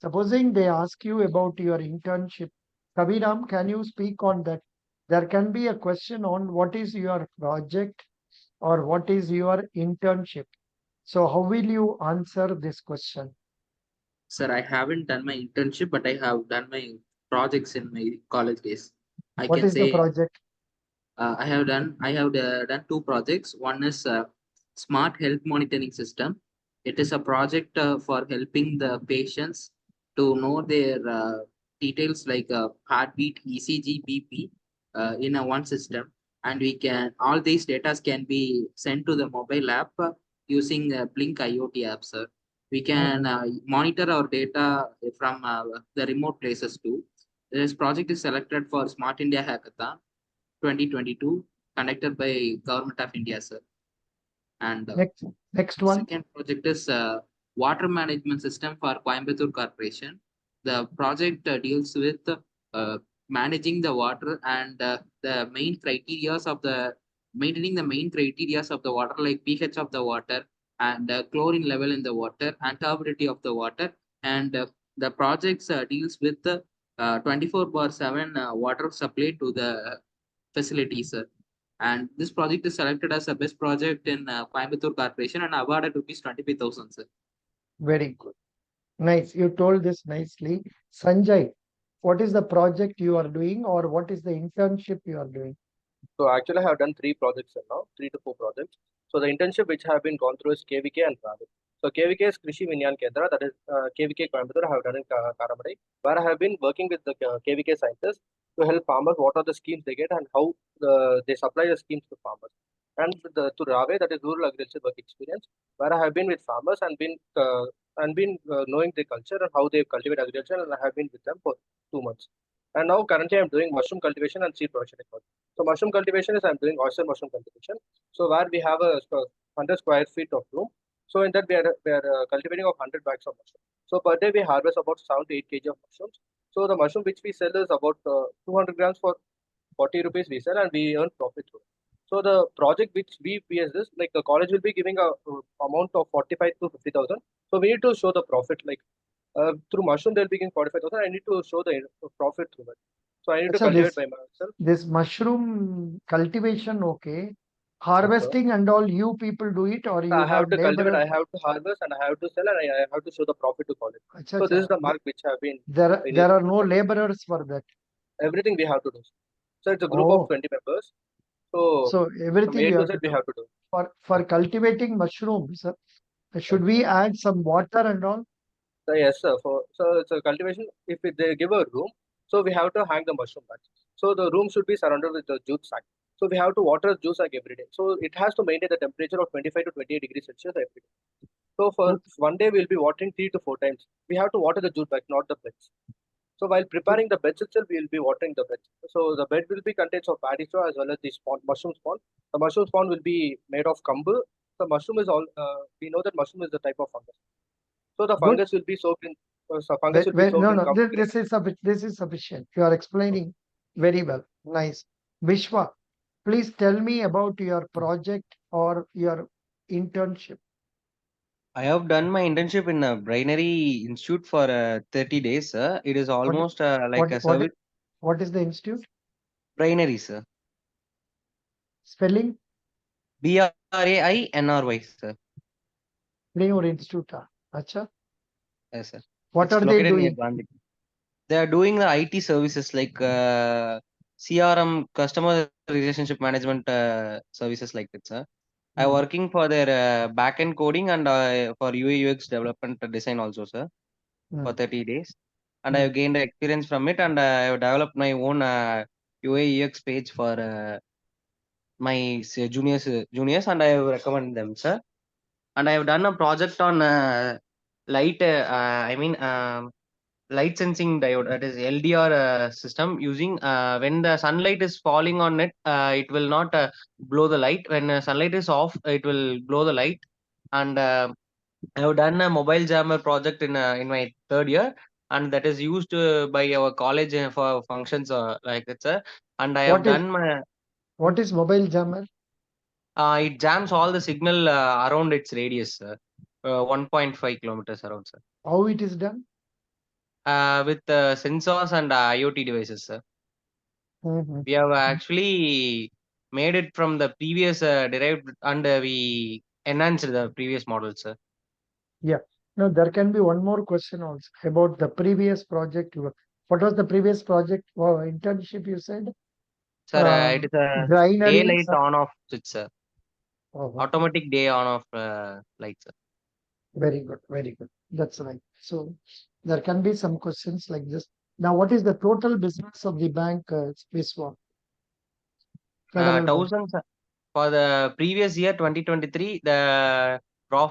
Supposing they ask you about your internship, Kaviram, can you speak on that? There can be a question on what is your project or what is your internship. So how will you answer this question? Sir, I haven't done my internship, but I have done my projects in my college days. What is the project? I have done two projects. One is smart health monitoring system. It is a project for helping the patients to know their details like heartbeat, ECG, BP in a one system, and all these data can be sent to the mobile app using Blink IoT app, sir. We can monitor our data from the remote places too. This project is selected for Smart India Hackathon 2022, conducted by Government of India, sir. And next one. Second project is water management system for Coimbatore Corporation. The project deals with managing the water and the main criterias of maintaining the main criterias of the water, like pH of the water and chlorine level in the water and turbidity of the water. And the projects deals with 24/7 water supply to the facilities, sir. And this project is selected as the best project in Coimbatore Corporation and awarded rupees 25,000, sir. Very good. Nice. You told this nicely. Sanjay, what is the project you are doing or what is the internship you are doing? So actually, I have done 3 projects now, 3 to 4 projects. So the internship which have been gone through is KVK and Travel. So KVK is Krishi Vinyan Kendra, that is KVK Coimbatore. I have done in Karamadai, where I have been working with the KVK scientists to help farmers. What are the schemes they get and how they supply the schemes to farmers. And to Rave, that is Rural Agriculture Work Experience, where I have been with farmers and been knowing the culture and how they cultivate agriculture, and I have been with them for 2 months. And now currently I'm doing mushroom cultivation and seed production technology. So mushroom cultivation is I'm doing oyster mushroom cultivation. So where we have a 100 square feet of room. So in that we are cultivating of 100 bags of mushroom. So per day we harvest about 7 to 8 kg of mushrooms. So the mushroom which we sell is about 200 grams for 40 rupees we sell, and we earn profit through it. So the project which we as this, like the college will be giving a amount of 45 to 50,000. So we need to show the profit, like through mushroom they'll be giving 45,000. I need to show the profit through it. So I need to Acha, cultivate by myself. this mushroom cultivation, okay. Yes, sir. Harvesting and all, you people do it or So you I have have to cultivate, laborers? I have to harvest, and I have to sell, and I have to show the profit to college. Acha, So this is acha. the mark which have been There are no laborers for that. everything we have to do. So it's a group of Oh, 20 members. So so from everything A you to have Z to we do. have to do. For cultivating mushrooms, Yes, should we sir. add some water and all? So yes, sir. So it's a cultivation. If they give a room, so we have to hang the mushroom bags. So the room should be surrounded with the jute sack. So we have to water the juice sack every day. So it has to maintain the temperature of 25 to 28 degrees Celsius every day. So for Good, one day we'll be watering 3 to 4 times. We have to water the jute bag, not the beds. So while good, preparing the beds itself, we will be watering the beds. So the bed will be contains of paddy straw as well as the spawn, mushroom spawn. The mushroom spawn will be made of kumbu. The mushroom is all. We know that mushroom is the type of fungus. So the good. fungus will be soaked in. So fungus will be soaked No, in no, kumbu grain. this is sufficient. You are explaining very well. Nice. Vishwa, please tell me about your project or your internship. I have done my internship in a Binary Institute for 30 days, sir. It is What almost like what a what service. what is the institute? Binary, sir. Spelling? BRAINRY, sir. Name or institute? Acha. Yes, sir. What It's are they located near doing? Gandhi. They are doing the IT services like CRM, customer relationship management services like that, sir. I'm Hmm, working for their backend coding and for UI UX development design also, sir, for hmm, 30 days. And I hmm. have gained experience from it, and I have developed my own UI UX page for my juniors, and I have recommended them, sir. And I have done a project on light. I mean. Light sensing diode, that is LDR system, using when the sunlight is falling on it, it will not blow the light. When sunlight is off, it will blow the light. And I have done a mobile jammer project in my third year, and that is used by our college for functions like that, sir. And I have What is done my what is mobile jammer? it jams all the signal around its radius, sir. 1.5 kilometers around, sir. How it is done? With sensors and IoT devices, sir. Hmm. We have actually made it from the previous derived, and we enhanced the previous models, sir. Yeah. No, there can be one more question also about the previous project. What was the previous project or internship you said? Sir, it is a Grinnery. daylight on off switch, sir. Oh, Automatic day on off light, sir. very good, very good. That's right. So there can be some questions like this. Now, what is the total business of the bank, Spacewalk, Federal Bank? Thousands for the previous year 2023, the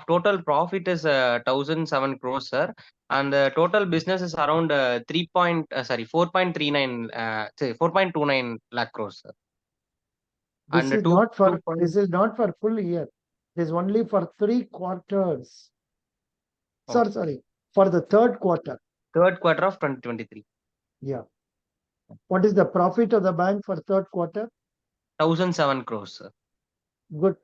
total profit is 1,007 crores, sir. And the total business is around 4.39 4.29 lakh crores, sir. This And is not for 2. this is not for full year. It is only for 3 quarters. Oh, Sorry, for the third quarter. third quarter of 2023. Yeah. What is the profit of the bank for third quarter? 1,007 crores, sir. Good.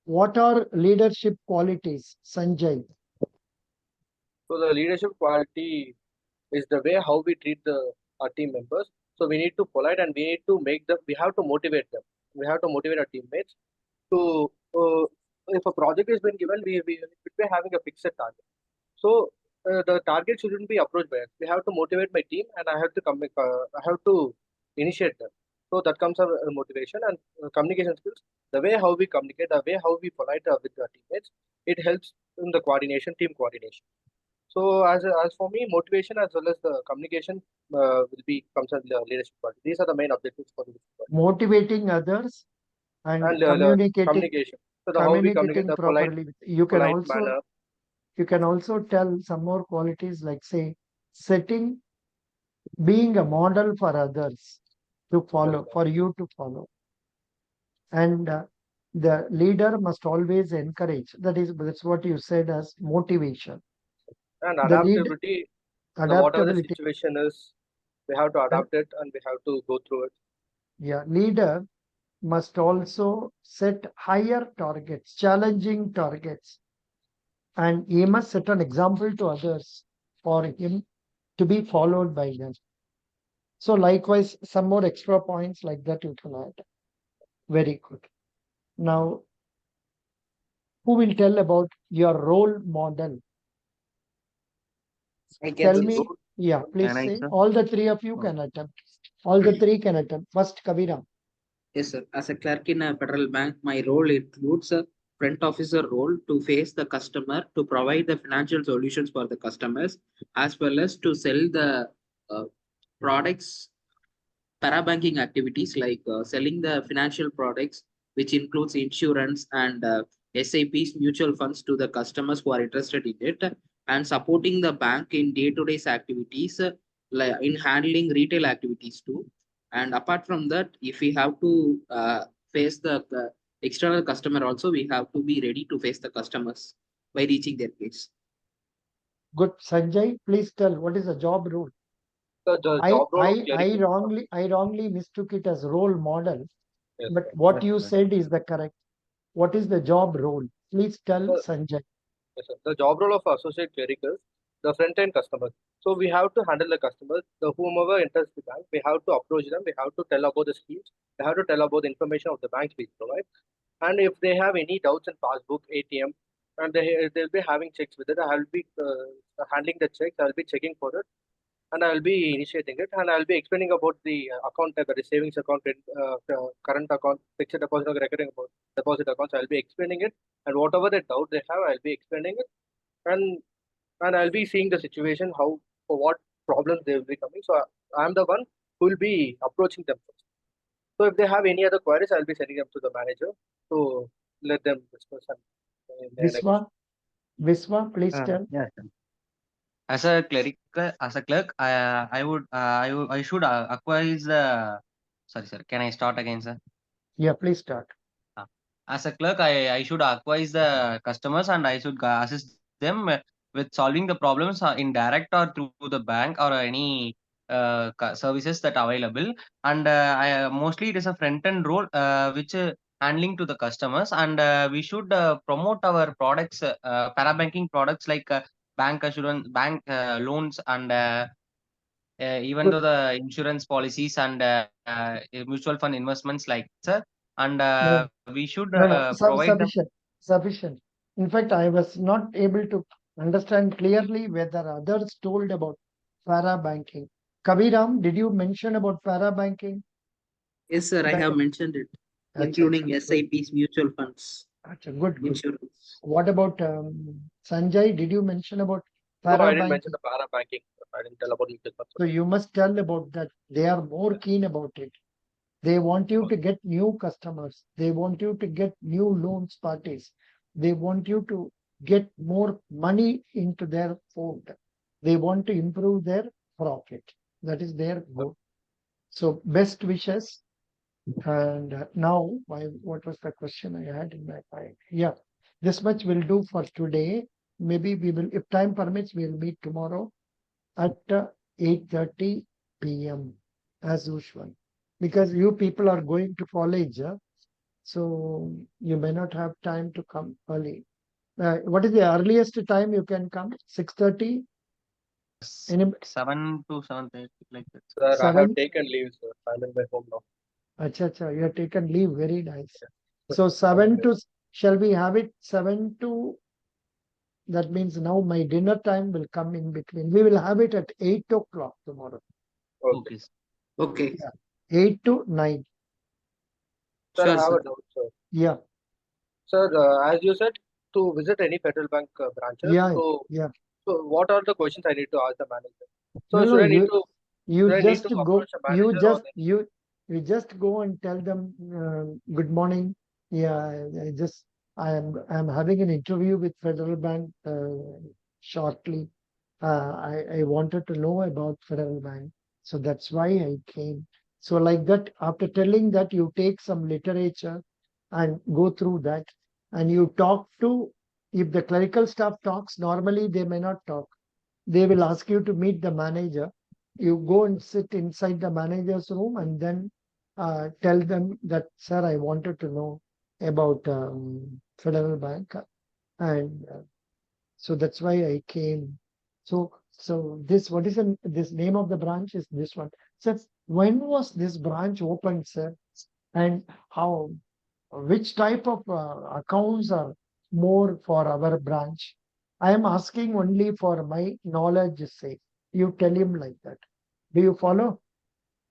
What are leadership qualities, Sanjay? So the leadership quality is the way how we treat our team members. So we need to polite, and we need to make them. We have to motivate them. We have to motivate our teammates to. If a project is been given, we're having a fixed target. So the target shouldn't be approached by us. We have to motivate my team, and I have to I have to initiate them. So that comes our motivation and communication skills. The way how we communicate, the way how we polite with our teammates, it helps in the coordination, team coordination. So as for me, motivation as well as the communication will be comes as the leadership quality. These are the main objectives for the leadership quality. Motivating others and And the communication. So how we communicate communicating the polite, properly. You can polite also manner. tell some more qualities like say setting, being a model for others to follow, for you to follow. And the leader must always encourage. That's what you said as motivation. And The lead adaptability. Whatever the adaptability. situation is, we have to adapt it and we have to go through it. Yeah, leader must also set higher targets, challenging targets, and he must set an example to others for him to be followed by them. So likewise, some more extra points like that you can add. Very good. Now, who will tell about your role model? I Tell can me. say. Yeah, please Can I, say. sir? All the three of you can attempt. All the three can attempt. First, Kaviram. Yes, sir. As a clerk in a federal bank, my role includes a front officer role to face the customer, to provide the financial solutions for the customers, as well as to sell the uh, products, parabanking activities like selling the financial products, which includes insurance and SIPs, mutual funds to the customers who are interested in it, and supporting the bank in day-to-day activities, like in handling retail activities too. And apart from that, if we have to face the external customer also, we have to be ready to face the customers by reaching their place. Good. Sanjay, please tell what is the job role? So the job role of I wrongly mistook it as role model, yes, but sir. what Yes, you sir. said is the correct. What is the job role? Please tell So, Sanjay. yes, sir. The job role of associate clericals, the front end customers. So we have to handle the customers, the whomever enters the bank, we have to approach them, we have to tell about the schemes, we have to tell about the information of the banks we provide. And if they have any doubts in passbook, ATM, and they'll be having checks with it, I'll be handling the checks, I'll be checking for it, and I'll be initiating it, and I'll be explaining about the account type, that is savings account, current account, fixed deposit, or recurring deposit accounts. I'll be explaining it, and whatever the doubt they have, I'll be explaining it, and I'll be seeing the situation, how for what problems they will be coming. So I'm the one who will be approaching them first. So if they have any other queries, I'll be sending them to the manager to let them discuss and Viswa, please tell. Yes, sir. As a clerk, I should acquire the. Sorry, sir. Can I start again, sir? Yeah, please start. As a clerk, I should advise the customers and I should assist them with solving the problems in direct or through the bank or any services that are available. And mostly it is a front end role which handling to the customers, and we should promote our products, parabanking products like bank assurance, bank loans, and even Good. though the insurance policies and mutual fund investments like sir, and No, we should no. provide them. Sufficient. In fact, I was not able to understand clearly whether others told about para banking. Kaviram, did you mention about para banking? Yes, sir. I have mentioned it, including SIPs, mutual funds, Good. insurance. What about Sanjay? Did you mention about no, para I didn't mention banking? the para banking. I didn't tell about mutual funds. So you must tell about that. They are more keen about it. They want you to get new customers. They want you to get new loans parties. They want you to get more money into their fold. They want to improve their profit. That is their goal. So best wishes. And now, what was the question I had in my mind? Yeah, this much will do for today. Maybe we will, if time permits, we'll meet tomorrow at 8:30 p.m. as usual. Because you people are going to college, so you may not have time to come early. What is the earliest time you can come? 6:30? 7 to 7:30 like that. Sir, I have 7? taken leave, sir. I'm in my home now. Acha, you have taken leave. Very nice. So 7 to, shall we have it 7 to That means now my dinner time will come in between. We will have it at 8 o'clock tomorrow. Okay. Okay. 8 to 9. Sir, I Sure, have sir. a doubt, sir. Yeah. Sir, as you said, to visit any federal bank branches, Yeah. so Yeah. so what are the questions I need to ask the manager? So No, should I need to you should I need just to go, approach the manager or the, you just go and tell them, good morning. Yeah, I'm having an interview with Federal Bank shortly. I wanted to know about Federal Bank, so that's why I came. So like that, after telling that, you take some literature and go through that, and you talk to. If the clerical staff talks, normally they may not talk. They will ask you to meet the manager. You go and sit inside the manager's room and then tell them that, sir, I wanted to know about Federal Bank. And so that's why I came. So this, what is this name of the branch is this one. So when was this branch opened, sir? And how, which type of accounts are more for our branch? I am asking only for my knowledge sake. You tell him like that. Do you follow?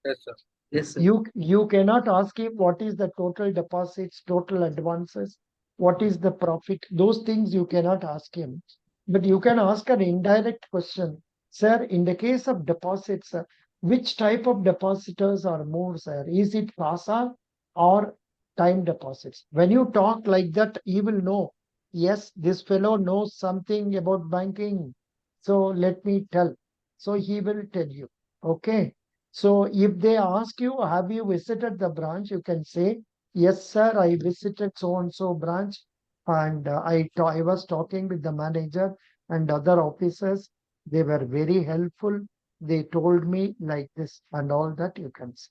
yes, sir. Yes, sir. You cannot ask him what is the total deposits, total advances, what is the profit. Those things you cannot ask him. But you can ask an indirect question. Sir, in the case of deposits, which type of depositors are more, sir? Is it CASA or time deposits? When you talk like that, he will know. Yes, this fellow knows something about banking. So let me tell. So he will tell you. Okay. So if they ask you, have you visited the branch? You can say, yes, sir, I visited so and so branch, and I was talking with the manager and other officers. They were very helpful. They told me like this and all that you can say.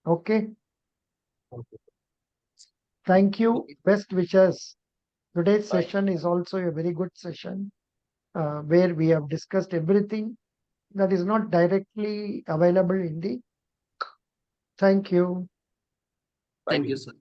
Okay. Okay. Thank you. Okay. Best wishes. Today's Thank session is also a very good session where we have discussed everything that is not directly available in the. Thank you. Thank you, sir.